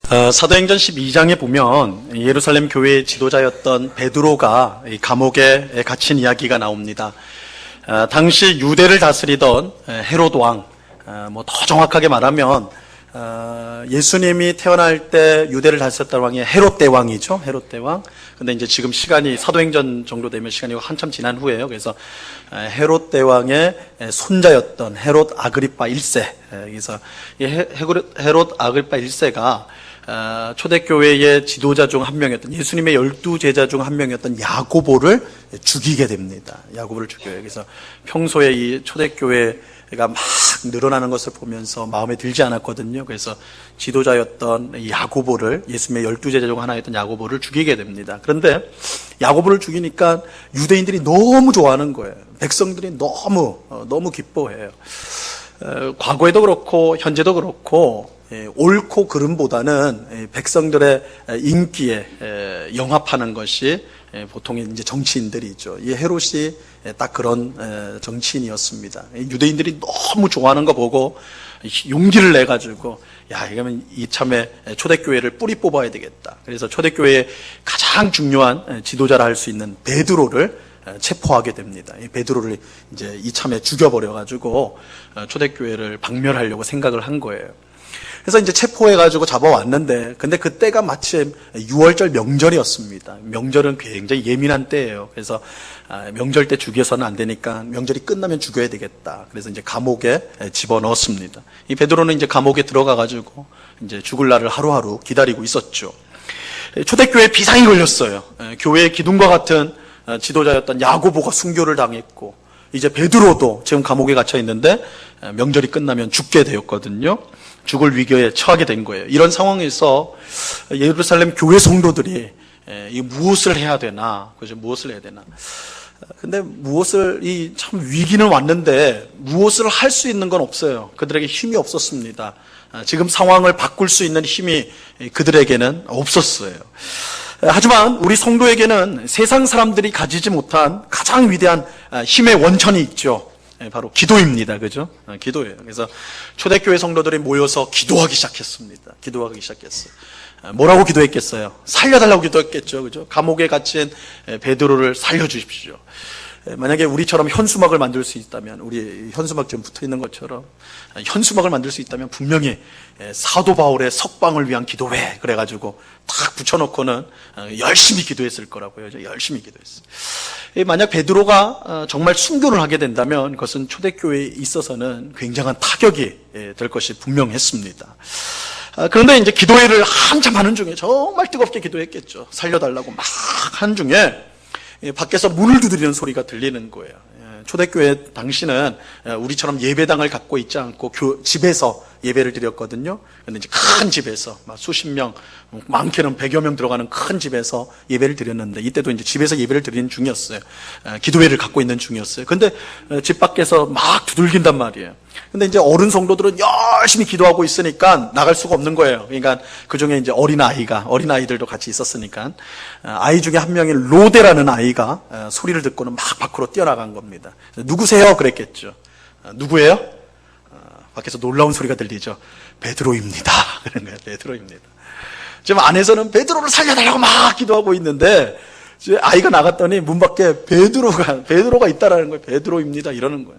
사도행전 12장에 보면 예루살렘 교회의 지도자였던 베드로가 감옥에 갇힌 이야기가 나옵니다. 당시 유대를 다스리던 헤롯 왕, 더 정확하게 말하면 예수님이 태어날 때 유대를 다스렸던 왕이 헤롯 대왕이죠. 헤롯 대왕. 근데 이제 지금 시간이 사도행전 정도 되면 시간이 한참 지난 후에요. 그래서 헤롯 대왕의 손자였던 헤롯 아그리파 1세. 그래서 헤롯 아그리파 1세가 초대교회의 지도자 중 한 명이었던 예수님의 12제자 중 한 명이었던 야고보를 죽이게 됩니다. 야고보를 죽여요. 그래서 평소에 이 초대교회가 막 늘어나는 것을 보면서 마음에 들지 않았거든요. 그래서 지도자였던 야고보를, 예수님의 12제자 중 하나였던 야고보를 죽이게 됩니다. 그런데 야고보를 죽이니까 유대인들이 너무 좋아하는 거예요. 백성들이 너무 기뻐해요. 과거에도 그렇고 현재도 그렇고 옳고 그름보다는 백성들의 인기에 영합하는 것이 보통의 이제 정치인들이죠. 이 헤롯이 딱 그런 정치인이었습니다. 유대인들이 너무 좋아하는 거 보고 용기를 내 가지고 이러면 이참에 초대교회를 뿌리 뽑아야 되겠다. 그래서 초대교회의 가장 중요한 지도자라 할 수 있는 베드로를 체포하게 됩니다. 이 베드로를 이제 이참에 죽여버려 가지고 초대교회를 박멸하려고 생각을 한 거예요. 그래서 이제 체포해가지고 잡아왔는데, 근데 그때가 마침 6월절 명절이었습니다. 명절은 굉장히 예민한 때예요. 그래서 명절 때 죽여서는 안 되니까 명절이 끝나면 죽여야 되겠다. 그래서 이제 감옥에 집어넣었습니다. 이 베드로는 이제 감옥에 들어가가지고 이제 죽을 날을 하루하루 기다리고 있었죠. 초대교회에 비상이 걸렸어요. 교회의 기둥과 같은 지도자였던 야고보가 순교를 당했고, 이제 베드로도 지금 감옥에 갇혀 있는데 명절이 끝나면 죽게 되었거든요. 죽을 위기에 처하게 된 거예요. 이런 상황에서 예루살렘 교회 성도들이 무엇을 해야 되나, 그죠? 무엇을 해야 되나. 근데 참 위기는 왔는데 무엇을 할 수 있는 건 없어요. 그들에게 힘이 없었습니다. 지금 상황을 바꿀 수 있는 힘이 그들에게는 없었어요. 하지만 우리 성도에게는 세상 사람들이 가지지 못한 가장 위대한 힘의 원천이 있죠. 바로 기도입니다. 그죠? 기도예요. 그래서 초대교회 성도들이 모여서 기도하기 시작했습니다. 기도하기 시작했어요. 뭐라고 기도했겠어요? 살려달라고 기도했겠죠. 그죠? 감옥에 갇힌 베드로를 살려주십시오. 만약에 우리처럼 현수막을 만들 수 있다면, 우리 현수막 지금 붙어 있는 것처럼 현수막을 만들 수 있다면 분명히 사도 바울의 석방을 위한 기도회 그래가지고 탁 붙여놓고는 열심히 기도했을 거라고요. 열심히 기도했어요. 만약 베드로가 정말 순교를 하게 된다면 그것은 초대교회에 있어서는 굉장한 타격이 될 것이 분명했습니다. 그런데 이제 기도회를 한참 하는 중에 정말 뜨겁게 기도했겠죠. 살려달라고 막 하는 중에 밖에서 문을 두드리는 소리가 들리는 거예요. 초대교회 당시는 우리처럼 예배당을 갖고 있지 않고 집에서 예배를 드렸거든요. 그런데 이제 큰 집에서 수십 명, 많게는 100여 명 들어가는 큰 집에서 예배를 드렸는데, 이때도 이제 집에서 예배를 드리는 중이었어요. 기도회를 갖고 있는 중이었어요. 근데 집 밖에서 막 두들긴단 말이에요. 근데 이제 어른 성도들은 열심히 기도하고 있으니까 나갈 수가 없는 거예요. 그러니까 그 중에 이제 어린아이들도 같이 있었으니까, 아이 중에 한 명인 로데라는 아이가 소리를 듣고는 막 밖으로 뛰어나간 겁니다. 누구세요? 그랬겠죠. 누구예요? 밖에서 놀라운 소리가 들리죠. 베드로입니다. 그런 거예요. 베드로입니다. 지금 안에서는 베드로를 살려달라고 막 기도하고 있는데, 아이가 나갔더니 문 밖에 베드로가 있다라는 거예요. 베드로입니다. 이러는 거예요.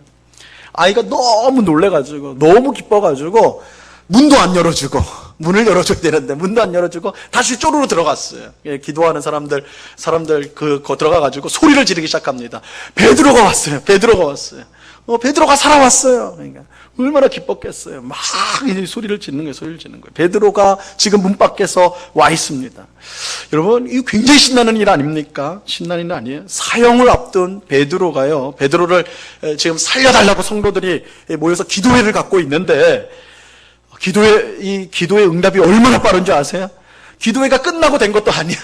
아이가 너무 놀래가지고, 너무 기뻐가지고, 문도 안 열어주고, 문을 열어줘야 되는데, 문도 안 열어주고, 다시 쪼르르 들어갔어요. 기도하는 사람들, 들어가가지고 소리를 지르기 시작합니다. 베드로가 왔어요. 베드로가 왔어요. 베드로가 살아왔어요. 그러니까, 얼마나 기뻤겠어요. 막 소리를 짓는 거예요. 베드로가 지금 문 밖에서 와 있습니다. 여러분, 이거 굉장히 신나는 일 아닙니까? 신나는 일 아니에요? 사형을 앞둔 베드로가요. 베드로를 지금 살려달라고 성도들이 모여서 기도회를 갖고 있는데, 이 기도의 응답이 얼마나 빠른지 아세요? 기도회가 끝나고 된 것도 아니야.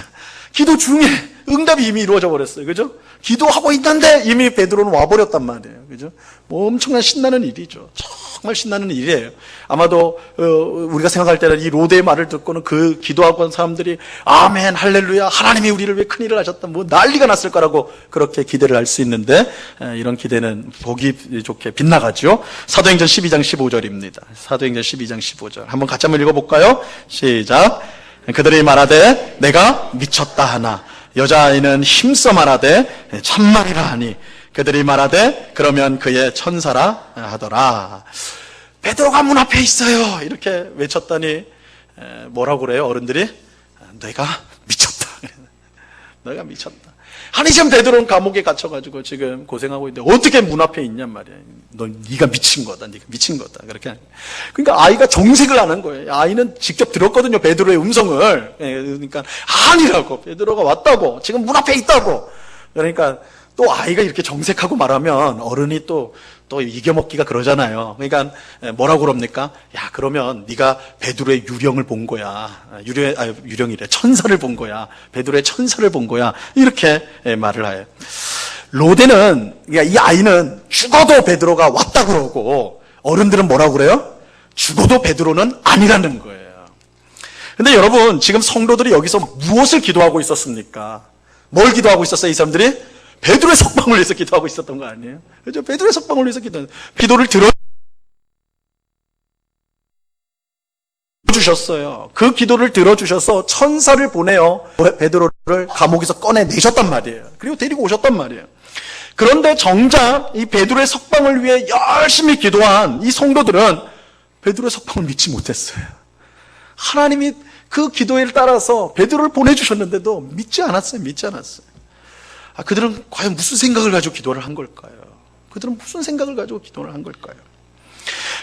기도 중에 응답이 이미 이루어져 버렸어요. 그죠? 기도하고 있는데 이미 베드로는 와버렸단 말이에요. 그죠? 엄청난 신나는 일이죠. 정말 신나는 일이에요. 아마도 우리가 생각할 때는 이 로데의 말을 듣고는 그 기도하고 한 사람들이 아멘, 할렐루야, 하나님이 우리를 위해 큰일을 하셨다, 난리가 났을 거라고 그렇게 기대를 할 수 있는데, 이런 기대는 보기 좋게 빗나가죠. 사도행전 12장 15절입니다. 사도행전 12장 15절. 한번 같이 한번 읽어볼까요? 시작. 그들이 말하되 내가 미쳤다 하나 여자아이는 힘써 말하되 참말이라 하니 그들이 말하되 그러면 그의 천사라 하더라. 베드로가 문 앞에 있어요 이렇게 외쳤더니 뭐라고 그래요? 어른들이 내가 미쳤다. 내가 미쳤다. 아니 지금 베드로는 감옥에 갇혀가지고 지금 고생하고 있는데 어떻게 문 앞에 있냔 말이야. 네가 미친 거다. 네가 미친 거다. 그렇게. 그러니까 아이가 정색을 하는 거예요. 아이는 직접 들었거든요. 베드로의 음성을. 그러니까 아니라고. 베드로가 왔다고. 지금 문 앞에 있다고. 그러니까 또 아이가 이렇게 정색하고 말하면 어른이 또 이겨먹기가 그러잖아요. 그러니까 뭐라고 그럽니까? 야, 그러면 네가 베드로의 유령을 본 거야. 유령이래. 천사를 본 거야. 베드로의 천사를 본 거야. 이렇게 말을 해요. 로데는, 그러니까 이 아이는 죽어도 베드로가 왔다 그러고 어른들은 뭐라고 그래요? 죽어도 베드로는 아니라는 거예요. 근데 여러분, 지금 성도들이 여기서 무엇을 기도하고 있었습니까? 뭘 기도하고 있었어요, 이 사람들이? 베드로의 석방을 위해서 기도하고 있었던 거 아니에요? 그죠? 베드로의 석방을 위해서 기도를 들어주셨어요. 그 기도를 들어주셔서 천사를 보내어 베드로를 감옥에서 꺼내내셨단 말이에요. 그리고 데리고 오셨단 말이에요. 그런데 정작 이 베드로의 석방을 위해 열심히 기도한 이 성도들은 베드로의 석방을 믿지 못했어요. 하나님이 그 기도에 따라서 베드로를 보내주셨는데도 믿지 않았어요. 그들은 과연 무슨 생각을 가지고 기도를 한 걸까요? 그들은 무슨 생각을 가지고 기도를 한 걸까요?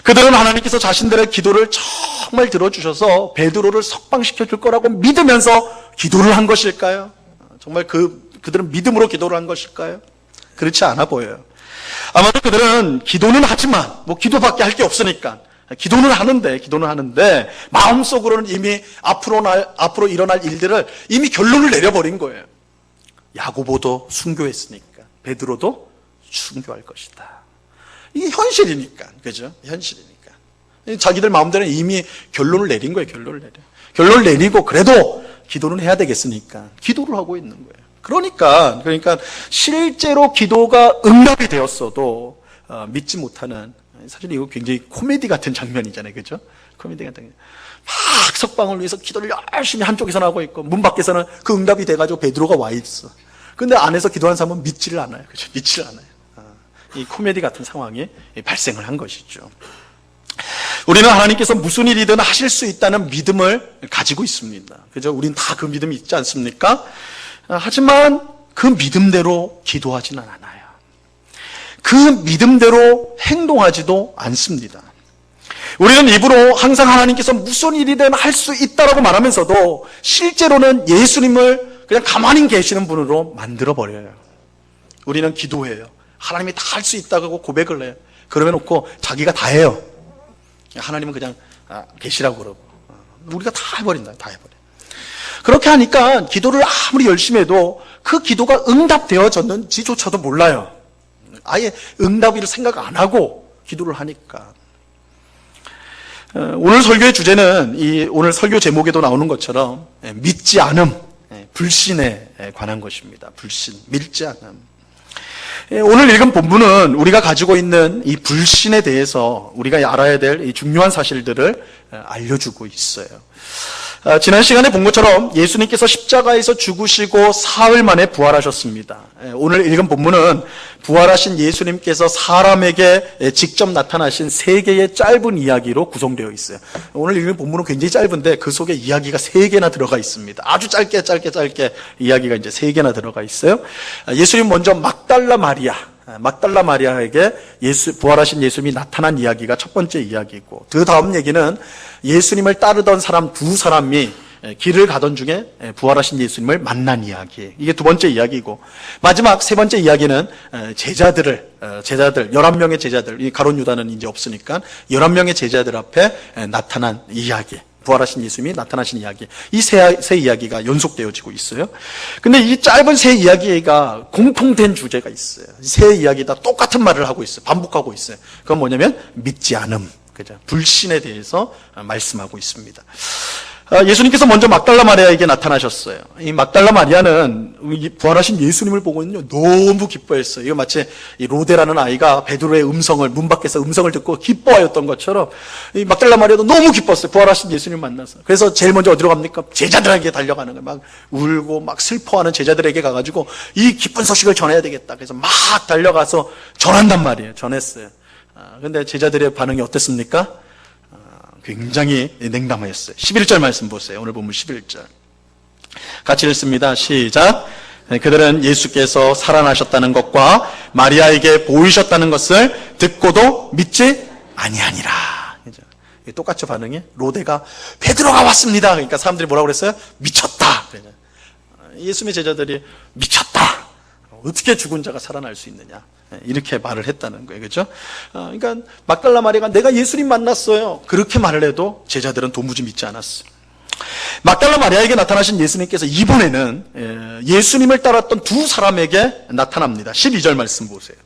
그들은 하나님께서 자신들의 기도를 정말 들어주셔서 베드로를 석방시켜 줄 거라고 믿으면서 기도를 한 것일까요? 정말 그들은 믿음으로 기도를 한 것일까요? 그렇지 않아 보여요. 아마도 그들은 기도는 하지만 기도밖에 할 게 없으니까 기도는 하는데 마음속으로는 이미 앞으로 일어날 일들을 이미 결론을 내려버린 거예요. 야고보도 순교했으니까 베드로도 순교할 것이다. 이게 현실이니까, 그죠? 현실이니까. 자기들 마음대로는 이미 결론을 내린 거예요. 결론을 내리고 그래도 기도는 해야 되겠으니까 기도를 하고 있는 거예요. 그러니까 실제로 기도가 응답이 되었어도 믿지 못하는, 사실 이거 굉장히 코미디 같은 장면이잖아요, 그죠? 코미디 같은 막 석방을 위해서 기도를 열심히 한쪽에서는 하고 있고 문 밖에서는 그 응답이 돼가지고 베드로가 와 있어. 근데 안에서 기도한 사람은 믿지를 않아요, 그죠? 믿지를 않아요. 이 코미디 같은 상황이 발생을 한 것이죠. 우리는 하나님께서 무슨 일이든 하실 수 있다는 믿음을 가지고 있습니다. 그죠? 우린 다 그 믿음이 있지 않습니까? 하지만 그 믿음대로 기도하지는 않아요. 그 믿음대로 행동하지도 않습니다. 우리는 입으로 항상 하나님께서 무슨 일이든 할 수 있다라고 말하면서도 실제로는 예수님을 그냥 가만히 계시는 분으로 만들어버려요. 우리는 기도해요. 하나님이 다 할 수 있다고 고백을 해요. 그러면 놓고 자기가 다 해요. 하나님은 그냥 계시라고 그러고 우리가 다 해버린다. 다 해버려. 그렇게 하니까 기도를 아무리 열심히 해도 그 기도가 응답되어졌는지조차도 몰라요. 아예 응답을 생각 안 하고 기도를 하니까. 오늘 설교의 주제는 오늘 설교 제목에도 나오는 것처럼 믿지 않음, 불신에 관한 것입니다. 불신, 믿지 않음. 오늘 읽은 본문은 우리가 가지고 있는 이 불신에 대해서 우리가 알아야 될 이 중요한 사실들을 알려주고 있어요. 지난 시간에 본 것처럼 예수님께서 십자가에서 죽으시고 사흘 만에 부활하셨습니다. 오늘 읽은 본문은 부활하신 예수님께서 사람에게 직접 나타나신 세 개의 짧은 이야기로 구성되어 있어요. 오늘 읽은 본문은 굉장히 짧은데 그 속에 이야기가 세 개나 들어가 있습니다. 아주 짧게 이야기가 이제 세 개나 들어가 있어요. 예수님 먼저 막달라 마리아에게 부활하신 예수님이 나타난 이야기가 첫 번째 이야기고, 그 다음 얘기는 예수님을 따르던 사람 두 사람이 길을 가던 중에 부활하신 예수님을 만난 이야기, 이게 두 번째 이야기고, 마지막 세 번째 이야기는 제자들 11명의 제자들, 가룟 유다는 이제 없으니까 11명의 제자들 앞에 나타난 이야기, 부활하신 예수님이 나타나신 이야기, 이 세 이야기가 연속되어지고 있어요. 근데 이 짧은 세 이야기가 공통된 주제가 있어요. 세 이야기 다 똑같은 말을 하고 있어요. 반복하고 있어요. 그건 뭐냐면 믿지 않음, 그죠? 불신에 대해서 말씀하고 있습니다. 예수님께서 먼저 막달라 마리아에게 나타나셨어요. 이 막달라 마리아는 부활하신 예수님을 보고는요, 너무 기뻐했어요. 이거 마치 이 로데라는 아이가 베드로의 음성을, 문 밖에서 음성을 듣고 기뻐하였던 것처럼 이 막달라 마리아도 너무 기뻤어요. 부활하신 예수님 만나서. 그래서 제일 먼저 어디로 갑니까? 제자들에게 달려가는 거예요. 막 울고 막 슬퍼하는 제자들에게 가가지고 이 기쁜 소식을 전해야 되겠다. 그래서 막 달려가서 전한단 말이에요. 전했어요. 근데 제자들의 반응이 어땠습니까? 굉장히 냉담하였어요. 11절 말씀 보세요. 오늘 본문 11절. 같이 읽습니다. 시작. 그들은 예수께서 살아나셨다는 것과 마리아에게 보이셨다는 것을 듣고도 믿지 아니하니라. 똑같죠, 반응이? 로데가 베드로가 왔습니다. 그러니까 사람들이 뭐라고 그랬어요? 미쳤다. 예수님의 제자들이 미쳤다. 어떻게 죽은 자가 살아날 수 있느냐. 이렇게 말을 했다는 거예요. 그렇죠? 그러니까 막달라 마리아가 내가 예수님 만났어요. 그렇게 말을 해도 제자들은 도무지 믿지 않았어요. 막달라 마리아에게 나타나신 예수님께서 이번에는 예수님을 따랐던 두 사람에게 나타납니다. 12절 말씀 보세요.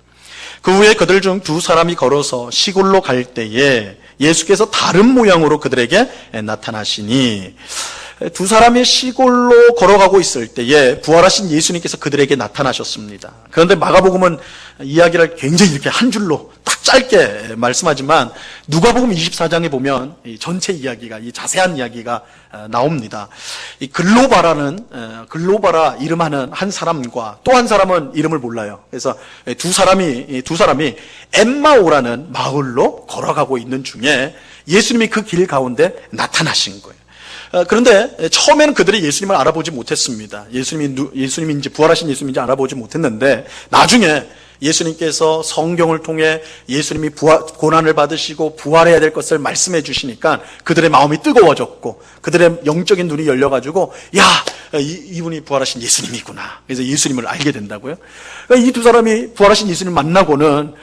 그 후에 그들 중 두 사람이 걸어서 시골로 갈 때에 예수께서 다른 모양으로 그들에게 나타나시니, 두 사람이 시골로 걸어가고 있을 때에 부활하신 예수님께서 그들에게 나타나셨습니다. 그런데 마가복음은 이야기를 굉장히 이렇게 한 줄로 딱 짧게 말씀하지만 누가복음 24장에 보면 이 전체 이야기가, 이 자세한 이야기가 나옵니다. 이 글로바라 이름하는 한 사람과 또 한 사람은 이름을 몰라요. 그래서 두 사람이 엠마오라는 마을로 걸어가고 있는 중에 예수님이 그 길 가운데 나타나신 거예요. 그런데 처음에는 그들이 예수님을 알아보지 못했습니다. 예수님인지 부활하신 예수님인지 알아보지 못했는데 나중에 예수님께서 성경을 통해 예수님이 고난을 받으시고 부활해야 될 것을 말씀해 주시니까 그들의 마음이 뜨거워졌고 그들의 영적인 눈이 열려가지고 이분이 부활하신 예수님이구나. 그래서 예수님을 알게 된다고요. 이 두 사람이 부활하신 예수님 만나고는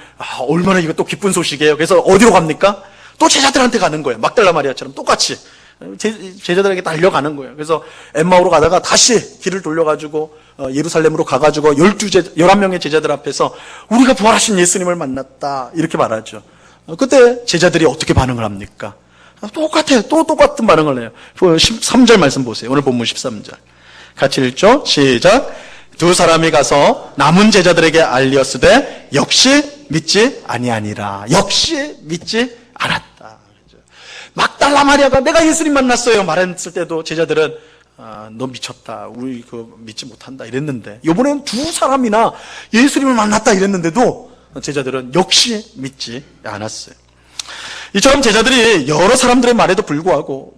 얼마나 이거 또 기쁜 소식이에요. 그래서 어디로 갑니까? 또 제자들한테 가는 거예요. 막달라 마리아처럼 똑같이 제자들에게 달려가는 거예요. 그래서 엠마오로 가다가 다시 길을 돌려가지고 예루살렘으로 가가지고 11명의 제자들 앞에서 우리가 부활하신 예수님을 만났다 이렇게 말하죠. 그때 제자들이 어떻게 반응을 합니까? 똑같아요. 또 똑같은 반응을 해요. 13절 말씀 보세요. 오늘 본문 13절 같이 읽죠. 시작. 두 사람이 가서 남은 제자들에게 알리었으되 역시 믿지 아니하니라. 역시 믿지 않았다. 막달라 마리아가 내가 예수님 만났어요 말했을 때도 제자들은 너 미쳤다, 우리 그거 믿지 못한다 이랬는데, 이번에는 두 사람이나 예수님을 만났다 이랬는데도 제자들은 역시 믿지 않았어요. 이처럼 제자들이 여러 사람들의 말에도 불구하고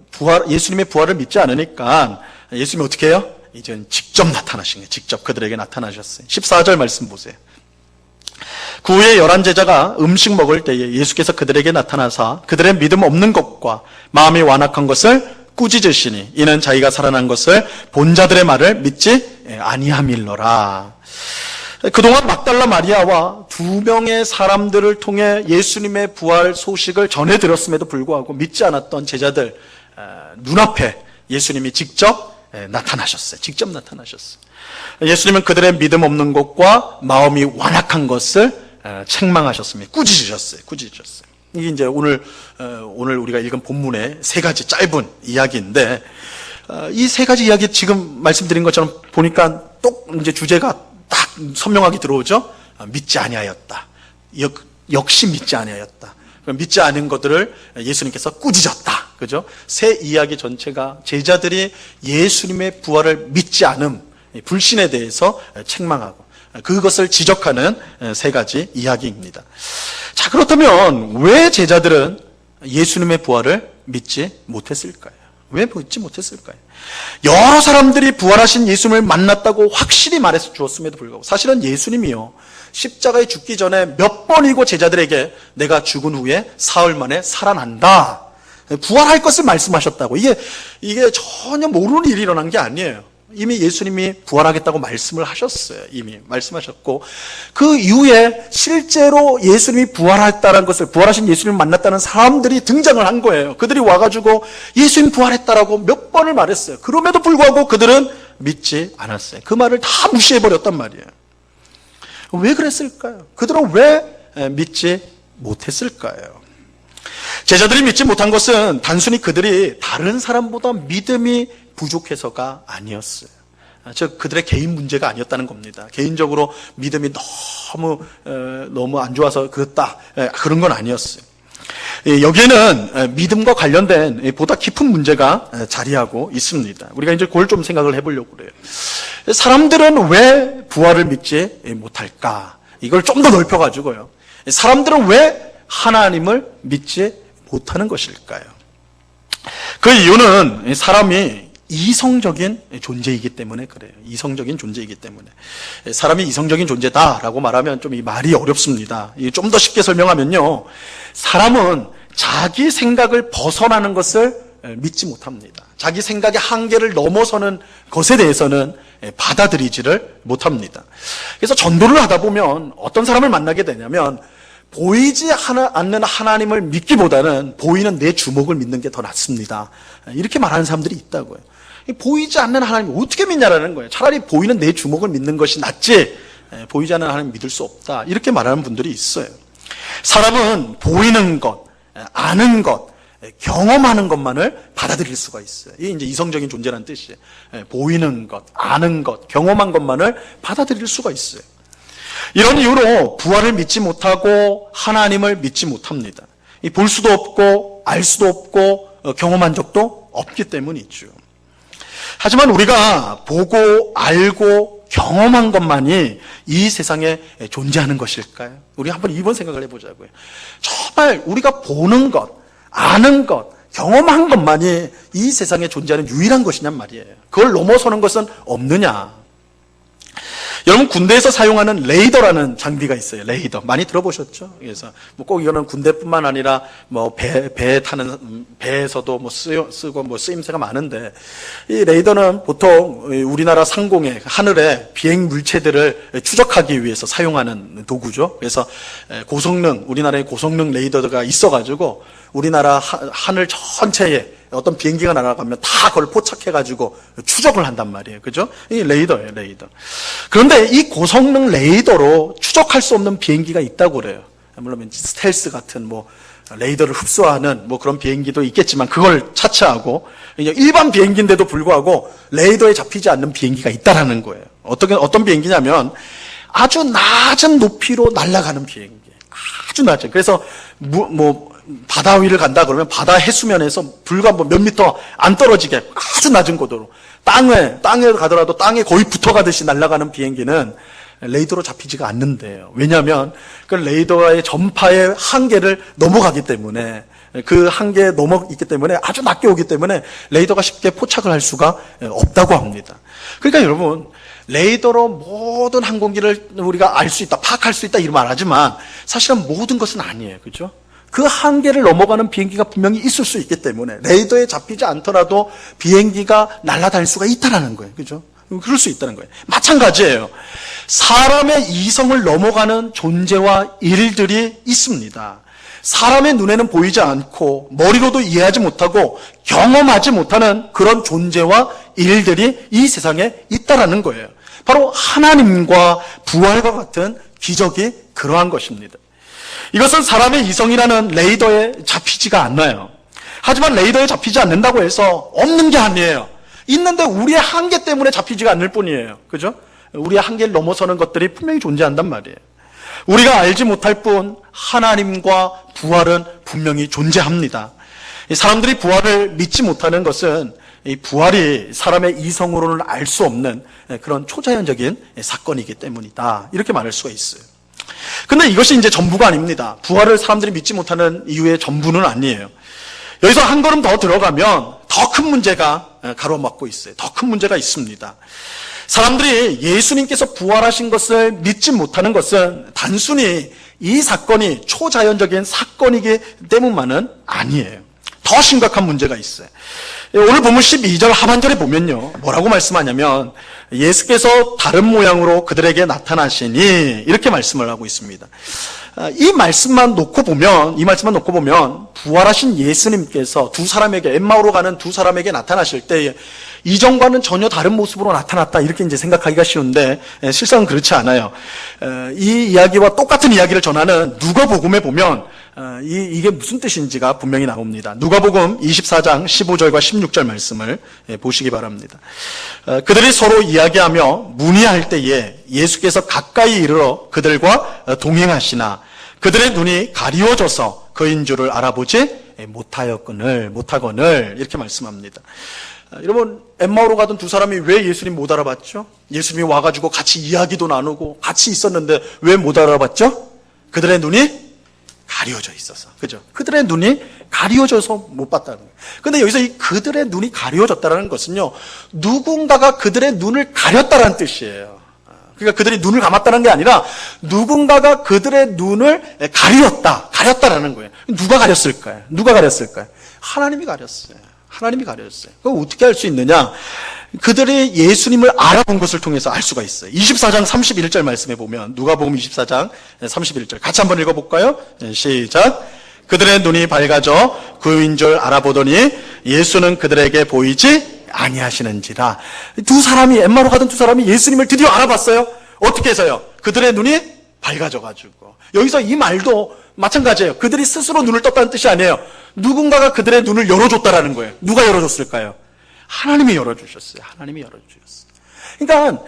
예수님의 부활을 믿지 않으니까 예수님이 어떻게 해요? 이제는 직접 나타나신 거예요. 직접 그들에게 나타나셨어요. 14절 말씀 보세요. 그 후에 11제자가 음식 먹을 때에 예수께서 그들에게 나타나사 그들의 믿음 없는 것과 마음이 완악한 것을 꾸짖으시니 이는 자기가 살아난 것을 본 자들의 말을 믿지 아니함일러라. 그동안 막달라 마리아와 두 명의 사람들을 통해 예수님의 부활 소식을 전해들었음에도 불구하고 믿지 않았던 제자들 눈앞에 예수님이 직접 나타나셨어요. 직접 나타나셨어요. 예수님은 그들의 믿음 없는 것과 마음이 완악한 것을 책망하셨습니다. 꾸짖으셨어요. 이게 이제 오늘 우리가 읽은 본문의 세 가지 짧은 이야기인데, 이 세 가지 이야기 지금 말씀드린 것처럼 보니까 또 이제 주제가 딱 선명하게 들어오죠. 믿지 아니하였다. 역시 믿지 아니하였다. 믿지 않은 것들을 예수님께서 꾸짖었다. 그죠? 세 이야기 전체가 제자들이 예수님의 부활을 믿지 않음, 불신에 대해서 책망하고 그것을 지적하는 세 가지 이야기입니다. 자, 그렇다면 왜 제자들은 예수님의 부활을 믿지 못했을까요? 왜 믿지 못했을까요? 여러 사람들이 부활하신 예수님을 만났다고 확실히 말해서 주었음에도 불구하고 사실은 예수님이요, 십자가에 죽기 전에 몇 번이고 제자들에게 내가 죽은 후에 사흘 만에 살아난다, 부활할 것을 말씀하셨다고. 이게 전혀 모르는 일이 일어난 게 아니에요. 이미 예수님이 부활하겠다고 말씀을 하셨어요. 이미 말씀하셨고, 그 이후에 실제로 예수님이 부활했다는 것을, 부활하신 예수님을 만났다는 사람들이 등장을 한 거예요. 그들이 와가지고 예수님 부활했다라고 몇 번을 말했어요. 그럼에도 불구하고 그들은 믿지 않았어요. 그 말을 다 무시해버렸단 말이에요. 왜 그랬을까요? 그들은 왜 믿지 못했을까요? 제자들이 믿지 못한 것은 단순히 그들이 다른 사람보다 믿음이 부족해서가 아니었어요. 즉 그들의 개인 문제가 아니었다는 겁니다. 개인적으로 믿음이 너무 안 좋아서 그렇다, 그런 건 아니었어요. 여기에는 믿음과 관련된 보다 깊은 문제가 자리하고 있습니다. 우리가 이제 그걸 좀 생각을 해보려고 그래요. 사람들은 왜 부활을 믿지 못할까? 이걸 좀 더 넓혀가지고요. 사람들은 왜 하나님을 믿지 못하는 것일까요? 그 이유는 사람이 이성적인 존재이기 때문에 그래요. 이성적인 존재이기 때문에. 사람이 이성적인 존재다라고 말하면 좀 이 말이 어렵습니다. 좀 더 쉽게 설명하면요. 사람은 자기 생각을 벗어나는 것을 믿지 못합니다. 자기 생각의 한계를 넘어서는 것에 대해서는 받아들이지를 못합니다. 그래서 전도를 하다 보면 어떤 사람을 만나게 되냐면 보이지 않는 하나님을 믿기보다는 보이는 내 주먹을 믿는 게 더 낫습니다. 이렇게 말하는 사람들이 있다고요. 보이지 않는 하나님을 어떻게 믿냐라는 거예요. 차라리 보이는 내 주먹을 믿는 것이 낫지 보이지 않는 하나님 믿을 수 없다. 이렇게 말하는 분들이 있어요. 사람은 보이는 것, 아는 것, 경험하는 것만을 받아들일 수가 있어요. 이게 이제 이성적인 존재라는 뜻이에요. 보이는 것, 아는 것, 경험한 것만을 받아들일 수가 있어요. 이런 이유로 부활을 믿지 못하고 하나님을 믿지 못합니다. 볼 수도 없고 알 수도 없고 경험한 적도 없기 때문이죠. 하지만 우리가 보고 알고 경험한 것만이 이 세상에 존재하는 것일까요? 우리 한번 이번 생각을 해보자고요. 정말 우리가 보는 것, 아는 것, 경험한 것만이 이 세상에 존재하는 유일한 것이냔 말이에요. 그걸 넘어서는 것은 없느냐? 여러분 군대에서 사용하는 레이더라는 장비가 있어요. 레이더 많이 들어보셨죠? 그래서 꼭 이거는 군대뿐만 아니라 배 타는 배에서도 쓰고 쓰임새가 많은데 이 레이더는 보통 우리나라 상공에 하늘에 비행 물체들을 추적하기 위해서 사용하는 도구죠. 그래서 우리나라에 고성능 레이더가 있어가지고 우리나라 하늘 전체에 어떤 비행기가 날아가면 다 그걸 포착해가지고 추적을 한단 말이에요. 그죠? 이 레이더예요, 레이더. 그런데 이 고성능 레이더로 추적할 수 없는 비행기가 있다고 그래요. 물론 스텔스 같은 레이더를 흡수하는 그런 비행기도 있겠지만 그걸 차치하고 일반 비행기인데도 불구하고 레이더에 잡히지 않는 비행기가 있다라는 거예요. 어떤 비행기냐면 아주 낮은 높이로 날아가는 비행기. 아주 낮은. 그래서 바다 위를 간다 그러면 바다 해수면에서 불과 몇 미터 안 떨어지게 아주 낮은 고도로 땅에 가더라도 땅에 거의 붙어가듯이 날아가는 비행기는 레이더로 잡히지가 않는데요. 왜냐하면 그 레이더의 전파의 한계를 넘어가기 때문에 그 한계에 넘어 있기 때문에 아주 낮게 오기 때문에 레이더가 쉽게 포착을 할 수가 없다고 합니다. 그러니까 여러분 레이더로 모든 항공기를 우리가 알 수 있다, 파악할 수 있다 이런 말 하지만 사실은 모든 것은 아니에요. 그죠? 그 한계를 넘어가는 비행기가 분명히 있을 수 있기 때문에 레이더에 잡히지 않더라도 비행기가 날아다닐 수가 있다는 거예요. 그죠? 그럴 수 있다는 거예요. 마찬가지예요. 사람의 이성을 넘어가는 존재와 일들이 있습니다. 사람의 눈에는 보이지 않고 머리로도 이해하지 못하고 경험하지 못하는 그런 존재와 일들이 이 세상에 있다라는 거예요. 바로 하나님과 부활과 같은 기적이 그러한 것입니다. 이것은 사람의 이성이라는 레이더에 잡히지가 않나요? 하지만 레이더에 잡히지 않는다고 해서 없는 게 아니에요. 있는데 우리의 한계 때문에 잡히지가 않을 뿐이에요. 그죠? 우리의 한계를 넘어서는 것들이 분명히 존재한단 말이에요. 우리가 알지 못할 뿐 하나님과 부활은 분명히 존재합니다. 사람들이 부활을 믿지 못하는 것은 이 부활이 사람의 이성으로는 알 수 없는 그런 초자연적인 사건이기 때문이다. 이렇게 말할 수가 있어요. 근데 이것이 이제 전부가 아닙니다. 부활을 사람들이 믿지 못하는 이유의 전부는 아니에요. 여기서 한 걸음 더 들어가면 더 큰 문제가 가로막고 있어요. 더 큰 문제가 있습니다. 사람들이 예수님께서 부활하신 것을 믿지 못하는 것은 단순히 이 사건이 초자연적인 사건이기 때문만은 아니에요. 더 심각한 문제가 있어요. 오늘 본문 12절 하반절에 보면요. 뭐라고 말씀하냐면 예수께서 다른 모양으로 그들에게 나타나시니 이렇게 말씀을 하고 있습니다. 이 말씀만 놓고 보면 부활하신 예수님께서 두 사람에게 엠마오로 가는 두 사람에게 나타나실 때 이전과는 전혀 다른 모습으로 나타났다 이렇게 이제 생각하기가 쉬운데 실상은 그렇지 않아요. 이 이야기와 똑같은 이야기를 전하는 누가복음에 보면 이게 무슨 뜻인지가 분명히 나옵니다. 누가복음 24장 15절과 16절 말씀을 보시기 바랍니다. 그들이 서로 이야기하며 문의할 때에 예수께서 가까이 이르러 그들과 동행하시나 그들의 눈이 가리워져서 그인 줄을 알아보지 못하거늘 이렇게 말씀합니다. 여러분, 엠마오로 가던 두 사람이 왜 예수님 못 알아봤죠? 예수님이 와가지고 같이 이야기도 나누고 같이 있었는데 왜 못 알아봤죠? 그들의 눈이 가려져 있어서. 그죠? 그들의 눈이 가려져서 못 봤다는 거예요. 근데 여기서 이 그들의 눈이 가려졌다는 것은요, 누군가가 그들의 눈을 가렸다는 뜻이에요. 그러니까 그들이 눈을 감았다는 게 아니라 누군가가 그들의 눈을 가렸다라는 거예요. 누가 가렸을까요? 하나님이 가렸어요. 하나님이 가렸어요. 그럼 어떻게 할 수 있느냐? 그들이 예수님을 알아본 것을 통해서 알 수가 있어요. 24장 31절 말씀에 보면, 누가복음 24장 31절 같이 한번 읽어볼까요? 시작. 그들의 눈이 밝아져 그인 줄 알아보더니 예수는 그들에게 보이지 아니하시는지라. 두 사람이, 엠마로 가던 두 사람이 예수님을 드디어 알아봤어요. 어떻게 해서요? 그들의 눈이 밝아져가지고. 여기서 이 말도 마찬가지예요. 그들이 스스로 눈을 떴다는 뜻이 아니에요. 누군가가 그들의 눈을 열어줬다라는 거예요. 누가 열어줬을까요? 하나님이 열어주셨어요. 하나님이 열어주셨어요. 그러니까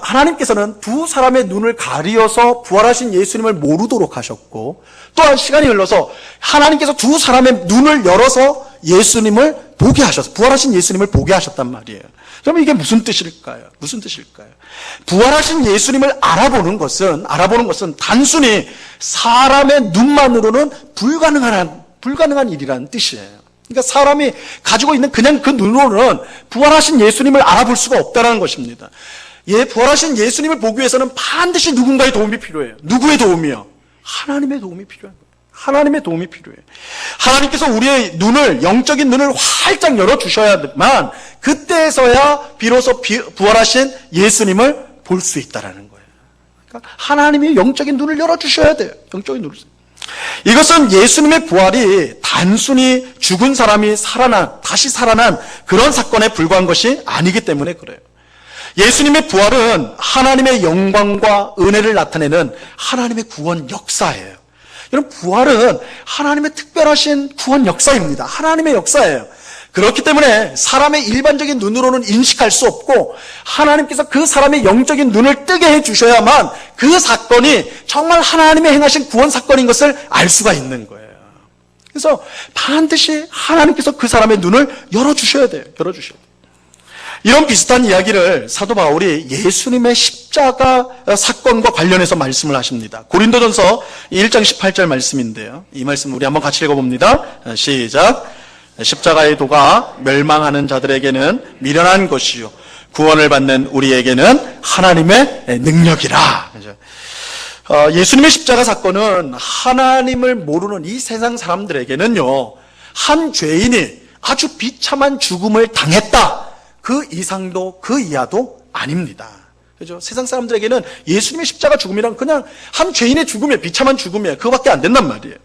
하나님께서는 두 사람의 눈을 가리어서 부활하신 예수님을 모르도록 하셨고, 또한 시간이 흘러서 하나님께서 두 사람의 눈을 열어서 예수님을 보게 하셨어요. 부활하신 예수님을 보게 하셨단 말이에요. 그러면 이게 무슨 뜻일까요? 부활하신 예수님을 알아보는 것은 단순히 사람의 눈만으로는 불가능한 일이라는 뜻이에요. 그러니까 사람이 가지고 있는 그냥 그 눈으로는 부활하신 예수님을 알아볼 수가 없다는 것입니다. 부활하신 예수님을 보기 위해서는 반드시 누군가의 도움이 필요해요. 누구의 도움이요? 하나님의 도움이 필요한 거예요. 하나님의 도움이 필요해요. 하나님께서 우리의 눈을, 영적인 눈을 활짝 열어주셔야만 그때서야 비로소 부활하신 예수님을 볼 수 있다는 거예요. 그러니까 하나님이 영적인 눈을 열어주셔야 돼요. 영적인 눈을. 이것은 예수님의 부활이 단순히 죽은 사람이 다시 살아난 그런 사건에 불과한 것이 아니기 때문에 그래요. 예수님의 부활은 하나님의 영광과 은혜를 나타내는 하나님의 구원 역사예요. 여러분, 부활은 하나님의 특별하신 구원 역사입니다. 하나님의 역사예요. 그렇기 때문에 사람의 일반적인 눈으로는 인식할 수 없고 하나님께서 그 사람의 영적인 눈을 뜨게 해주셔야만 그 사건이 정말 하나님의 행하신 구원 사건인 것을 알 수가 있는 거예요. 그래서 반드시 하나님께서 그 사람의 눈을 열어주셔야 돼요. 이런 비슷한 이야기를 사도 바울이 예수님의 십자가 사건과 관련해서 말씀을 하십니다. 고린도전서 1장 18절 말씀인데요. 이 말씀 우리 한번 같이 읽어봅니다. 시작. 십자가의 도가 멸망하는 자들에게는 미련한 것이요 구원을 받는 우리에게는 하나님의 능력이라. 예수님의 십자가 사건은 하나님을 모르는 이 세상 사람들에게는요, 한 죄인이 아주 비참한 죽음을 당했다, 그 이상도 그 이하도 아닙니다. 그죠? 세상 사람들에게는 예수님의 십자가 죽음이란 그냥 한 죄인의 죽음이에요. 비참한 죽음이에요. 그거밖에 안 된단 말이에요.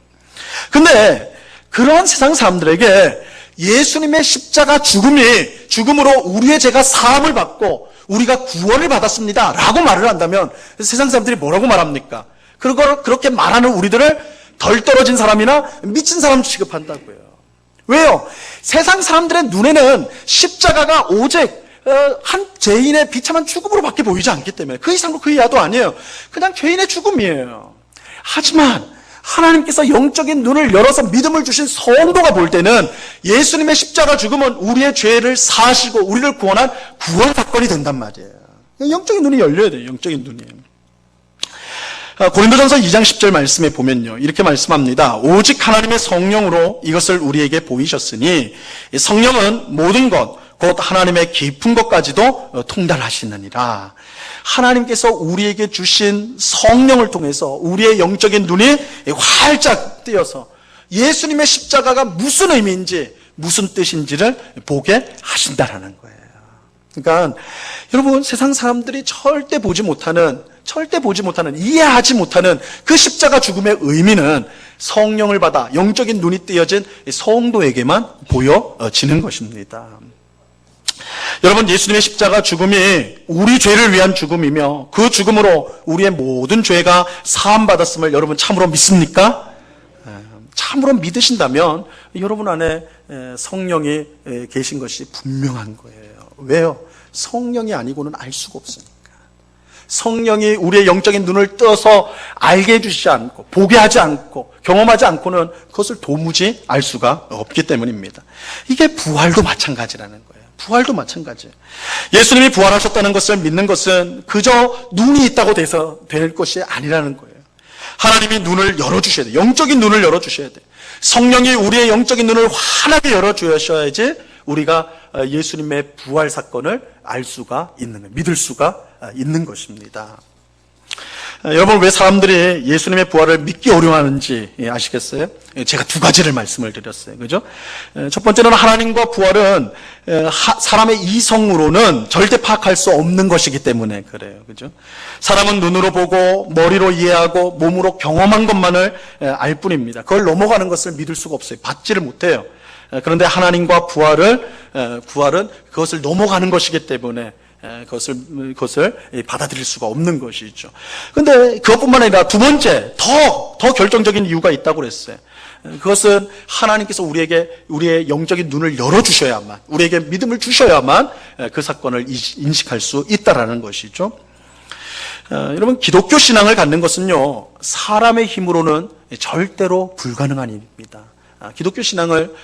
근데 그러한 세상 사람들에게 예수님의 십자가 죽음으로 우리의 죄가 사함을 받고 우리가 구원을 받았습니다 라고 말을 한다면 세상 사람들이 뭐라고 말합니까? 그렇게 말하는 우리들을 덜 떨어진 사람이나 미친 사람 취급한다고요. 왜요? 세상 사람들의 눈에는 십자가가 오직 한 죄인의 비참한 죽음으로밖에 보이지 않기 때문에 그 이상도 그 이하도 아니에요. 그냥 죄인의 죽음이에요. 하지만 하나님께서 영적인 눈을 열어서 믿음을 주신 성도가 볼 때는 예수님의 십자가 죽음은 우리의 죄를 사하시고 우리를 구원한 구원 사건이 된단 말이에요. 영적인 눈이 열려야 돼요. 영적인 눈이. 고린도전서 2장 10절 말씀에 보면요, 이렇게 말씀합니다. 오직 하나님의 성령으로 이것을 우리에게 보이셨으니 성령은 모든 것 곧 하나님의 깊은 것까지도 통달하시느니라. 하나님께서 우리에게 주신 성령을 통해서 우리의 영적인 눈이 활짝 뜨여서 예수님의 십자가가 무슨 의미인지 무슨 뜻인지를 보게 하신다라는 거예요. 그러니까 여러분, 세상 사람들이 절대 보지 못하는, 이해하지 못하는 그 십자가 죽음의 의미는 성령을 받아 영적인 눈이 뜨여진 성도에게만 보여지는 것입니다. 여러분, 예수님의 십자가 죽음이 우리 죄를 위한 죽음이며 그 죽음으로 우리의 모든 죄가 사함받았음을 여러분 참으로 믿습니까? 참으로 믿으신다면 여러분 안에 성령이 계신 것이 분명한 거예요. 왜요? 성령이 아니고는 알 수가 없으니까. 성령이 우리의 영적인 눈을 떠서 알게 해주시지 않고 보게 하지 않고 경험하지 않고는 그것을 도무지 알 수가 없기 때문입니다. 이게 부활도 마찬가지라는 거예요. 부활도 마찬가지예요. 예수님이 부활하셨다는 것을 믿는 것은 그저 눈이 있다고 돼서 될 것이 아니라는 거예요. 하나님이 눈을 열어주셔야 돼요. 영적인 눈을 열어주셔야 돼요. 성령이 우리의 영적인 눈을 환하게 열어주셔야지 우리가 예수님의 부활 사건을 알 수가 있는 거예요. 믿을 수가 있는 것입니다. 여러분, 왜 사람들이 예수님의 부활을 믿기 어려워하는지 아시겠어요? 제가 두 가지를 말씀을 드렸어요. 그죠? 첫 번째는 하나님과 부활은 사람의 이성으로는 절대 파악할 수 없는 것이기 때문에 그래요. 그죠? 사람은 눈으로 보고 머리로 이해하고 몸으로 경험한 것만을 알 뿐입니다. 그걸 넘어가는 것을 믿을 수가 없어요. 받지를 못해요. 그런데 하나님과 부활은 그것을 넘어가는 것이기 때문에 그것을 받아들일 수가 없는 것이죠. 그런데 그것뿐만 아니라 두 번째, 더 결정적인 이유가 있다고 그랬어요. 그것은 하나님께서 우리의 영적인 눈을 열어주셔야만, 우리에게 믿음을 주셔야만 그 사건을 인식할 수 있다라는 것이죠. 여러분, 기독교 신앙을 갖는 것은요, 사람의 힘으로는 절대로 불가능한 일입니다. 기독교 신앙을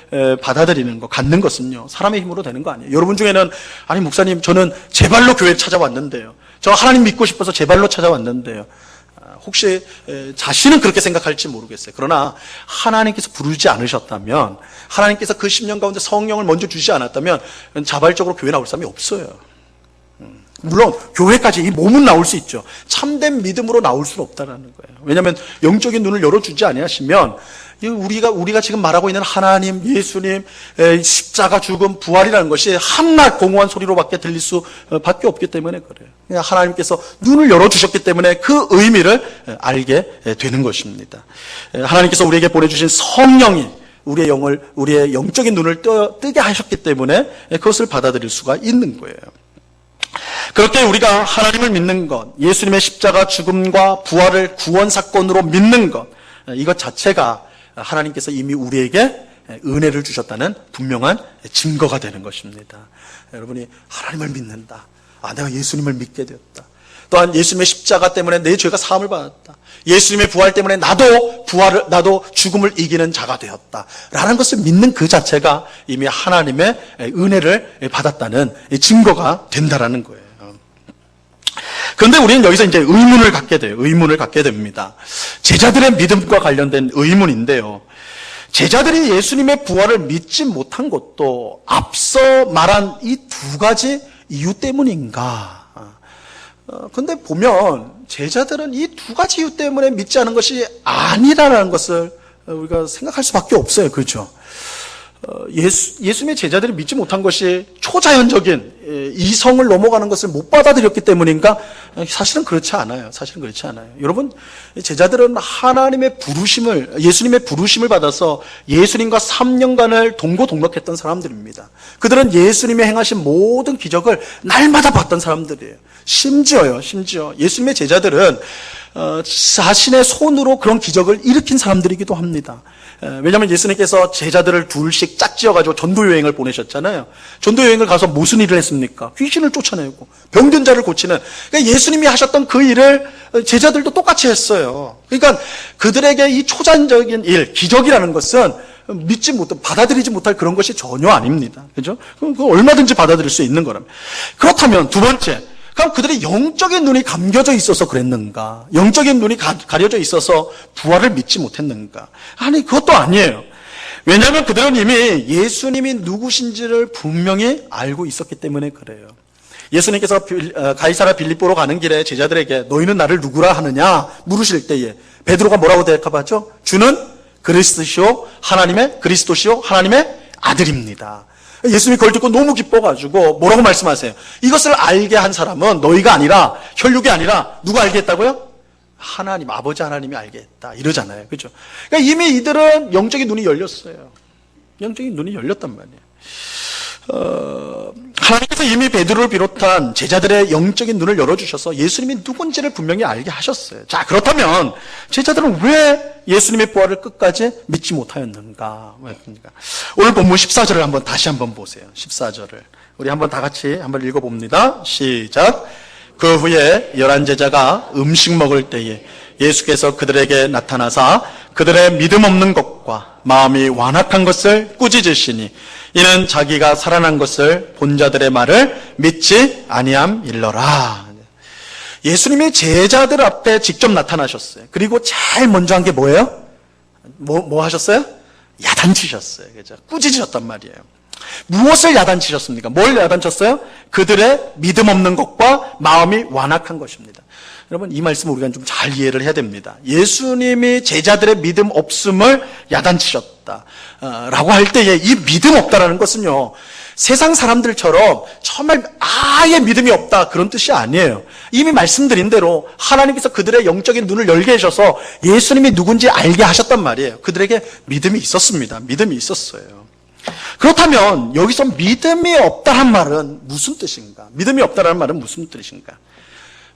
받아들이는 것, 갖는 것은요, 사람의 힘으로 되는 거 아니에요. 여러분 중에는, 아니, 목사님, 저는 제 발로 교회 찾아왔는데요. 저 하나님 믿고 싶어서 제 발로 찾아왔는데요. 혹시 자신은 그렇게 생각할지 모르겠어요. 그러나 하나님께서 부르지 않으셨다면, 하나님께서 그 10년 가운데 성령을 먼저 주지 않았다면 자발적으로 교회 나올 사람이 없어요. 물론 교회까지 이 몸은 나올 수 있죠. 참된 믿음으로 나올 수는 없다는 거예요. 왜냐하면 영적인 눈을 열어주지 아니하시면 우리가 지금 말하고 있는 하나님, 예수님, 십자가, 죽음, 부활이라는 것이 한낱 공허한 소리로밖에 들릴 수밖에 없기 때문에 그래요. 하나님께서 눈을 열어주셨기 때문에 그 의미를 알게 되는 것입니다. 하나님께서 우리에게 보내주신 성령이 우리의 영적인 눈을 뜨게 하셨기 때문에 그것을 받아들일 수가 있는 거예요. 그렇게 우리가 하나님을 믿는 것, 예수님의 십자가 죽음과 부활을 구원 사건으로 믿는 것, 이것 자체가 하나님께서 이미 우리에게 은혜를 주셨다는 분명한 증거가 되는 것입니다. 여러분이 하나님을 믿는다. 내가 예수님을 믿게 되었다. 또한 예수님의 십자가 때문에 내 죄가 사함을 받았다. 예수님의 부활 때문에 나도 죽음을 이기는 자가 되었다. 라는 것을 믿는 그 자체가 이미 하나님의 은혜를 받았다는 증거가 된다라는 거예요. 그런데 우리는 여기서 이제 의문을 갖게 돼요. 의문을 갖게 됩니다. 제자들의 믿음과 관련된 의문인데요. 제자들이 예수님의 부활을 믿지 못한 것도 앞서 말한 이 두 가지 이유 때문인가? 근데 보면 제자들은 이 두 가지 이유 때문에 믿지 않은 것이 아니라는 것을 우리가 생각할 수밖에 없어요. 그렇죠? 예수님의 제자들이 믿지 못한 것이 초자연적인 이성을 넘어가는 것을 못 받아들였기 때문인가? 사실은 그렇지 않아요. 여러분, 제자들은 예수님의 부르심을 받아서 예수님과 3년간을 동고동락했던 사람들입니다. 그들은 예수님이 행하신 모든 기적을 날마다 봤던 사람들이에요. 심지어 예수님의 제자들은 자신의 손으로 그런 기적을 일으킨 사람들이기도 합니다. 왜냐하면 예수님께서 제자들을 둘씩 짝지어가지고 전도여행을 보내셨잖아요. 전도여행을 가서 무슨 일을 했습니까? 귀신을 쫓아내고 병든 자를 고치는, 그러니까 예수님이 하셨던 그 일을 제자들도 똑같이 했어요. 그러니까 그들에게 이 초자연적인 일, 기적이라는 것은 받아들이지 못할 그런 것이 전혀 아닙니다. 그죠? 그럼 얼마든지 받아들일 수 있는 거랍니다. 그렇다면 두 번째, 그럼 그들의 영적인 눈이 감겨져 있어서 그랬는가? 영적인 눈이 가려져 있어서 부활을 믿지 못했는가? 아니, 그것도 아니에요. 왜냐하면 그들은 이미 예수님이 누구신지를 분명히 알고 있었기 때문에 그래요. 예수님께서 가이사랴 빌립보로 가는 길에 제자들에게 너희는 나를 누구라 하느냐 물으실 때에 베드로가 뭐라고 대답하죠? 주는 그리스도시요 하나님의 아들입니다. 예수님이 그걸 듣고 너무 기뻐가지고 뭐라고 말씀하세요? 이것을 알게 한 사람은 너희가 아니라, 혈육이 아니라 누가 알게 했다고요? 하나님, 아버지 하나님이 알게 했다. 이러잖아요. 그죠? 그러니까 이미 이들은 영적인 눈이 열렸어요. 영적인 눈이 열렸단 말이에요. 하나님께서 이미 베드로를 비롯한 제자들의 영적인 눈을 열어주셔서 예수님이 누군지를 분명히 알게 하셨어요. 자, 그렇다면 제자들은 왜 예수님의 부활을 끝까지 믿지 못하였는가? 오늘 본문 14절을 다시 한번 보세요. 14절을 우리 한번 다 같이 한번 읽어봅니다. 시작. 그 후에 11제자가 음식 먹을 때에 예수께서 그들에게 나타나사 그들의 믿음 없는 것과 마음이 완악한 것을 꾸짖으시니 이는 자기가 살아난 것을 본 자들의 말을 믿지 아니함일러라. 예수님이 제자들 앞에 직접 나타나셨어요. 그리고 제일 먼저 한 게 뭐예요? 뭐 하셨어요? 야단치셨어요. 그죠? 꾸짖으셨단 말이에요. 무엇을 야단치셨습니까? 뭘 야단쳤어요? 그들의 믿음 없는 것과 마음이 완악한 것입니다. 여러분, 이 말씀을 우리가 좀 잘 이해를 해야 됩니다. 예수님이 제자들의 믿음 없음을 야단치셨다 라고 할 때에 이 믿음 없다라는 것은요, 세상 사람들처럼 정말 아예 믿음이 없다 그런 뜻이 아니에요. 이미 말씀드린 대로 하나님께서 그들의 영적인 눈을 열게 해주셔서 예수님이 누군지 알게 하셨단 말이에요. 그들에게 믿음이 있었습니다. 믿음이 있었어요. 그렇다면 여기서 믿음이 없다는 말은 무슨 뜻인가? 믿음이 없다는 말은 무슨 뜻인가?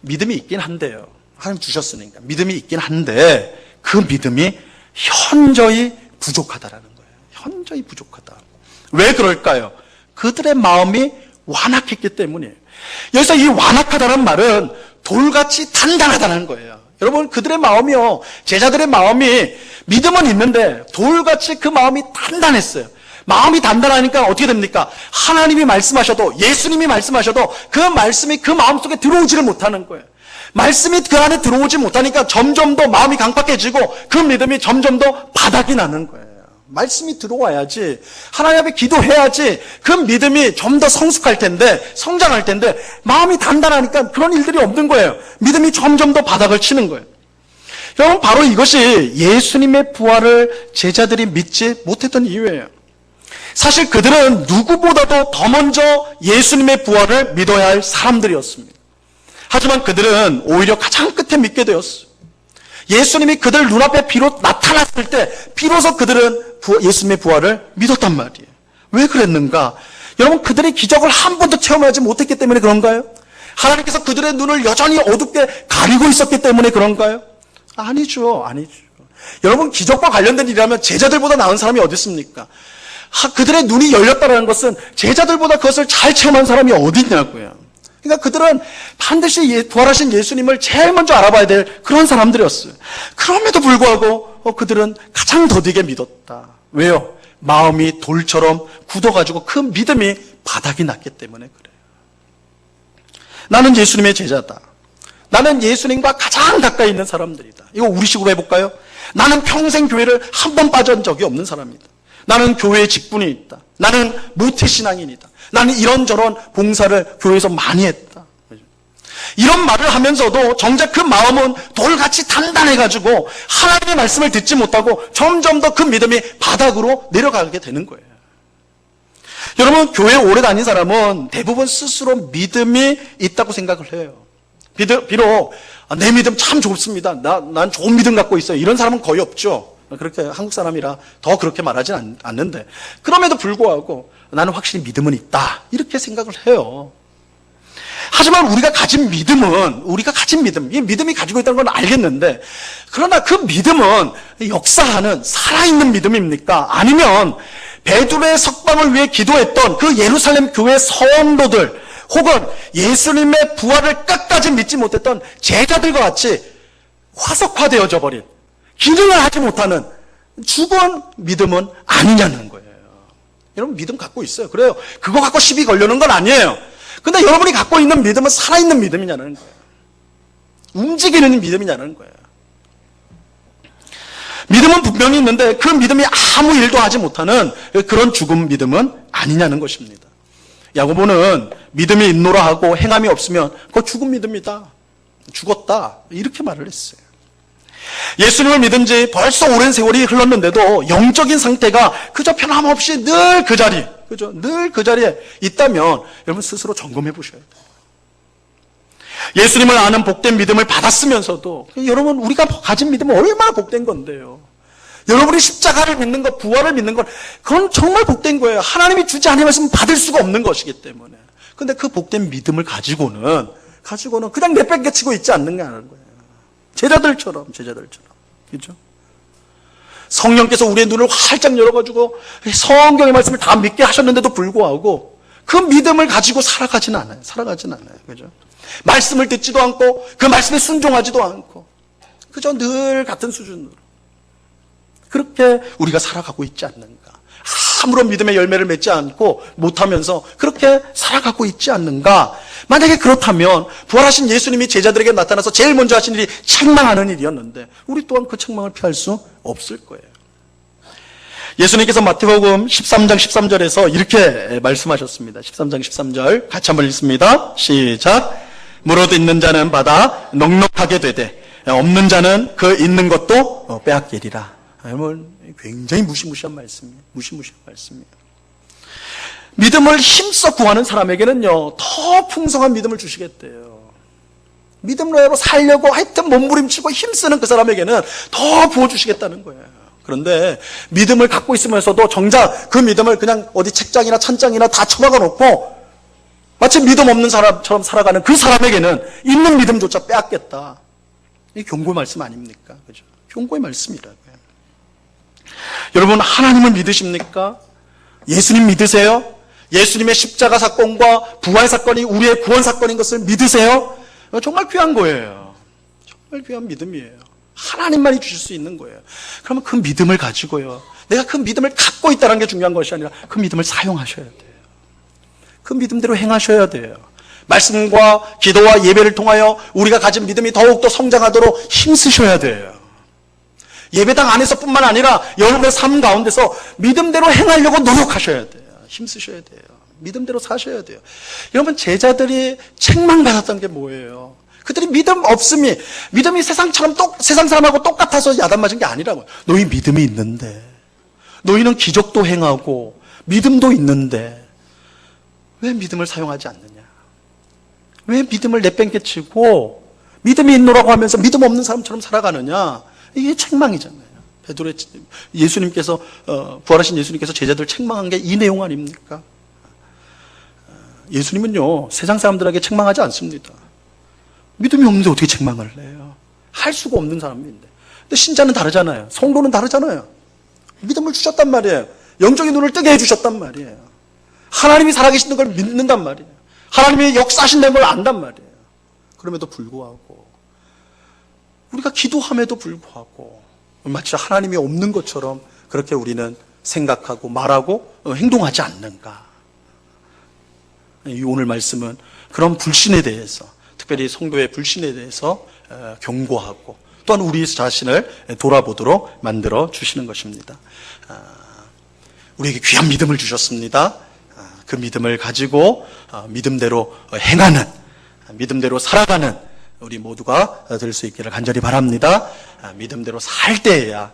믿음이 있긴 한데요. 하나님 주셨으니까 믿음이 있긴 한데 그 믿음이 현저히 부족하다라는 거예요. 현저히 부족하다. 왜 그럴까요? 그들의 마음이 완악했기 때문이에요. 여기서 이 완악하다는 말은 돌같이 단단하다는 거예요. 여러분, 그들의 마음이요, 제자들의 마음이 믿음은 있는데 돌같이 그 마음이 단단했어요. 마음이 단단하니까 어떻게 됩니까? 하나님이 말씀하셔도, 예수님이 말씀하셔도 그 말씀이 그 마음속에 들어오지를 못하는 거예요. 말씀이 그 안에 들어오지 못하니까 점점 더 마음이 강팍해지고 그 믿음이 점점 더 바닥이 나는 거예요. 말씀이 들어와야지, 하나님 앞에 기도해야지 그 믿음이 좀 더 성숙할 텐데, 성장할 텐데 마음이 단단하니까 그런 일들이 없는 거예요. 믿음이 점점 더 바닥을 치는 거예요. 여러분, 바로 이것이 예수님의 부활을 제자들이 믿지 못했던 이유예요. 사실 그들은 누구보다도 더 먼저 예수님의 부활을 믿어야 할 사람들이었습니다. 하지만 그들은 오히려 가장 끝에 믿게 되었어요. 예수님이 그들 눈앞에 비로 나타났을 때 비로소 그들은 예수님의 부활을 믿었단 말이에요. 왜 그랬는가? 여러분, 그들이 기적을 한 번도 체험하지 못했기 때문에 그런가요? 하나님께서 그들의 눈을 여전히 어둡게 가리고 있었기 때문에 그런가요? 아니죠. 여러분, 기적과 관련된 일이라면 제자들보다 나은 사람이 어디 있습니까? 그들의 눈이 열렸다는 것은 제자들보다 그것을 잘 체험한 사람이 어디 있냐고요. 그러니까 그들은 반드시 부활하신 예수님을 제일 먼저 알아봐야 될 그런 사람들이었어요. 그럼에도 불구하고 그들은 가장 더디게 믿었다. 왜요? 마음이 돌처럼 굳어가지고 그 믿음이 바닥이 났기 때문에 그래요. 나는 예수님의 제자다. 나는 예수님과 가장 가까이 있는 사람들이다. 이거 우리식으로 해볼까요? 나는 평생 교회를 한 번 빠진 적이 없는 사람이다. 나는 교회에 직분이 있다. 나는 모태신앙인이다. 나는 이런저런 봉사를 교회에서 많이 했다. 이런 말을 하면서도 정작 그 마음은 돌같이 단단해가지고 하나님의 말씀을 듣지 못하고 점점 더 그 믿음이 바닥으로 내려가게 되는 거예요. 여러분, 교회에 오래 다닌 사람은 대부분 스스로 믿음이 있다고 생각을 해요. 비록 내 믿음 참 좋습니다. 난 좋은 믿음 갖고 있어요. 이런 사람은 거의 없죠. 그렇게 한국 사람이라 더 그렇게 말하진 않는데, 그럼에도 불구하고 나는 확실히 믿음은 있다, 이렇게 생각을 해요. 하지만 우리가 가진 믿음, 이 믿음이 가지고 있다는 건 알겠는데, 그러나 그 믿음은 역사하는 살아있는 믿음입니까? 아니면 베드로의 석방을 위해 기도했던 그 예루살렘 교회 성도들, 혹은 예수님의 부활을 끝까지 믿지 못했던 제자들과 같이 화석화되어져 버린, 기능을 하지 못하는 죽은 믿음은 아니냐는 거예요. 여러분, 믿음 갖고 있어요. 그래요. 그거 갖고 시비 걸려는 건 아니에요. 근데 여러분이 갖고 있는 믿음은 살아있는 믿음이냐는 거예요. 움직이는 믿음이냐는 거예요. 믿음은 분명히 있는데 그 믿음이 아무 일도 하지 못하는 그런 죽은 믿음은 아니냐는 것입니다. 야고보는 믿음이 있노라 하고 행함이 없으면 그거 죽은 믿음이다, 죽었다, 이렇게 말을 했어요. 예수님을 믿은 지 벌써 오랜 세월이 흘렀는데도 영적인 상태가 그저 변함없이 늘 그 자리, 늘 그 자리에 있다면 여러분 스스로 점검해 보셔야 돼요. 예수님을 아는 복된 믿음을 받았으면서도 여러분, 우리가 가진 믿음은 얼마나 복된 건데요. 여러분이 십자가를 믿는 것, 부활을 믿는 것, 그건 정말 복된 거예요. 하나님이 주지 않으면 받을 수가 없는 것이기 때문에. 근데 그 복된 믿음을 가지고는 그냥 내팽개치고 있지 않는가는 거예요. 제자들처럼. 그죠? 성령께서 우리의 눈을 활짝 열어가지고 성경의 말씀을 다 믿게 하셨는데도 불구하고 그 믿음을 가지고 살아가진 않아요. 그죠? 말씀을 듣지도 않고 그 말씀에 순종하지도 않고 그저 늘 같은 수준으로 그렇게 우리가 살아가고 있지 않는가. 아무런 믿음의 열매를 맺지 않고 못하면서 그렇게 살아가고 있지 않는가. 만약에 그렇다면 부활하신 예수님이 제자들에게 나타나서 제일 먼저 하신 일이 책망하는 일이었는데 우리 또한 그 책망을 피할 수 없을 거예요. 예수님께서 마태복음 13장 13절에서 이렇게 말씀하셨습니다. 13장 13절 같이 한번 읽습니다. 시작. 무릇 있는 자는 받아 넉넉하게 되되 없는 자는 그 있는 것도 빼앗기리라. 여러분 굉장히 무시무시한 말씀이에요. 믿음을 힘써 구하는 사람에게는요 더 풍성한 믿음을 주시겠대요. 믿음으로 살려고 하여튼 몸부림치고 힘쓰는 그 사람에게는 더 부어주시겠다는 거예요. 그런데 믿음을 갖고 있으면서도 정작 그 믿음을 그냥 어디 책장이나 찬장이나 다 처박아 놓고 마치 믿음 없는 사람처럼 살아가는 그 사람에게는 있는 믿음조차 빼앗겠다. 이게 경고의 말씀 아닙니까? 그죠? 경고의 말씀이라고요. 여러분 하나님을 믿으십니까? 예수님 믿으세요? 예수님의 십자가 사건과 부활 사건이 우리의 구원 사건인 것을 믿으세요? 정말 귀한 거예요. 정말 귀한 믿음이에요. 하나님만이 주실 수 있는 거예요. 그러면 그 믿음을 가지고요. 내가 그 믿음을 갖고 있다는 게 중요한 것이 아니라 그 믿음을 사용하셔야 돼요. 그 믿음대로 행하셔야 돼요. 말씀과 기도와 예배를 통하여 우리가 가진 믿음이 더욱더 성장하도록 힘쓰셔야 돼요. 예배당 안에서뿐만 아니라 여러분의 삶 가운데서 믿음대로 행하려고 노력하셔야 돼요. 힘쓰셔야 돼요. 믿음대로 사셔야 돼요. 여러분 제자들이 책망받았던 게 뭐예요? 그들이 믿음이 세상 사람하고 똑같아서 야단 맞은 게 아니라고요. 너희 믿음이 있는데, 너희는 기적도 행하고 믿음도 있는데 왜 믿음을 사용하지 않느냐? 왜 믿음을 내팽개치고 믿음이 있노라고 하면서 믿음 없는 사람처럼 살아가느냐? 이게 책망이잖아요. 예수님께서 부활하신 예수님께서 제자들 책망한 게 이 내용 아닙니까? 예수님은요 세상 사람들에게 책망하지 않습니다. 믿음이 없는데 어떻게 책망을 해요? 할 수가 없는 사람인데. 근데 신자는 다르잖아요. 성도는 다르잖아요. 믿음을 주셨단 말이에요. 영적인 눈을 뜨게 해주셨단 말이에요. 하나님이 살아계시는 걸 믿는단 말이에요. 하나님이 역사하신다는 걸 안단 말이에요. 그럼에도 불구하고 우리가 기도함에도 불구하고 마치 하나님이 없는 것처럼 그렇게 우리는 생각하고 말하고 행동하지 않는가. 이 오늘 말씀은 그런 불신에 대해서 특별히 성도의 불신에 대해서 경고하고 또한 우리 자신을 돌아보도록 만들어 주시는 것입니다. 우리에게 귀한 믿음을 주셨습니다. 그 믿음을 가지고 믿음대로 행하는, 믿음대로 살아가는 우리 모두가 될 수 있기를 간절히 바랍니다. 믿음대로 살 때에야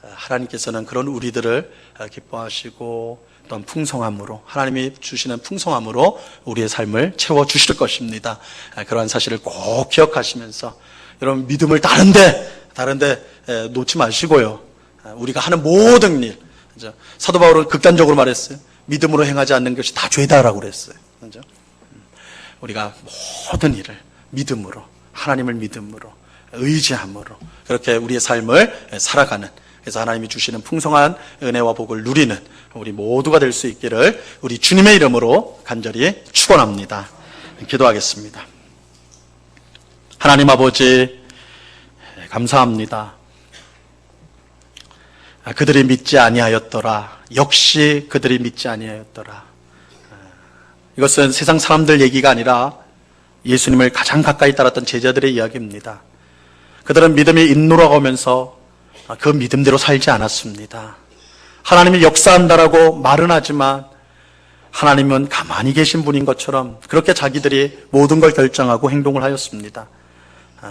하나님께서는 그런 우리들을 기뻐하시고 어떤 풍성함으로, 하나님이 주시는 풍성함으로 우리의 삶을 채워주실 것입니다. 그러한 사실을 꼭 기억하시면서 여러분 믿음을 다른데 놓지 마시고요. 우리가 하는 모든 일, 사도 바울은 극단적으로 말했어요. 믿음으로 행하지 않는 것이 다 죄다라고 그랬어요. 그렇죠? 우리가 모든 일을 믿음으로, 하나님을 믿음으로, 의지함으로 그렇게 우리의 삶을 살아가는, 그래서 하나님이 주시는 풍성한 은혜와 복을 누리는 우리 모두가 될 수 있기를 우리 주님의 이름으로 간절히 축원합니다. 기도하겠습니다. 하나님 아버지 감사합니다. 그들이 믿지 아니하였더라. 역시 그들이 믿지 아니하였더라. 이것은 세상 사람들 얘기가 아니라 예수님을 가장 가까이 따랐던 제자들의 이야기입니다. 그들은 믿음이 있노라고 하면서 그 믿음대로 살지 않았습니다. 하나님이 역사한다라고 말은 하지만 하나님은 가만히 계신 분인 것처럼 그렇게 자기들이 모든 걸 결정하고 행동을 하였습니다.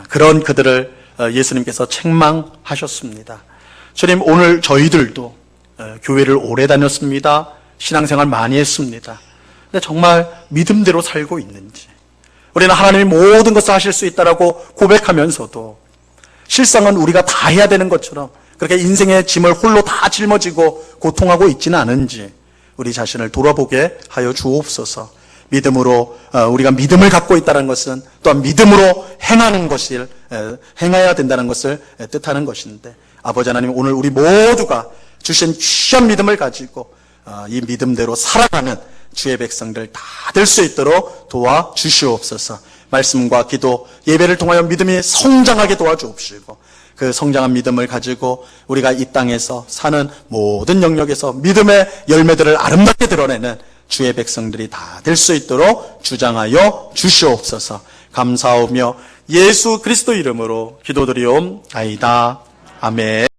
그런 그들을 예수님께서 책망하셨습니다. 주님, 오늘 저희들도 교회를 오래 다녔습니다. 신앙생활 많이 했습니다. 근데 정말 믿음대로 살고 있는지, 우리는 하나님이 모든 것을 하실 수 있다라고 고백하면서도 실상은 우리가 다 해야 되는 것처럼 그렇게 인생의 짐을 홀로 다 짊어지고 고통하고 있지는 않은지 우리 자신을 돌아보게 하여 주옵소서. 믿음으로 우리가 믿음을 갖고 있다는 것은 또한 믿음으로 행하는 것을 행해야 된다는 것을 뜻하는 것인데 아버지 하나님 오늘 우리 모두가 주신 귀한 믿음을 가지고 이 믿음대로 살아가는 주의 백성들 다 될 수 있도록 도와주시옵소서. 말씀과 기도, 예배를 통하여 믿음이 성장하게 도와주옵시고 그 성장한 믿음을 가지고 우리가 이 땅에서 사는 모든 영역에서 믿음의 열매들을 아름답게 드러내는 주의 백성들이 다 될 수 있도록 주장하여 주시옵소서. 감사하며 예수 그리스도 이름으로 기도드리옵나이다. 아멘.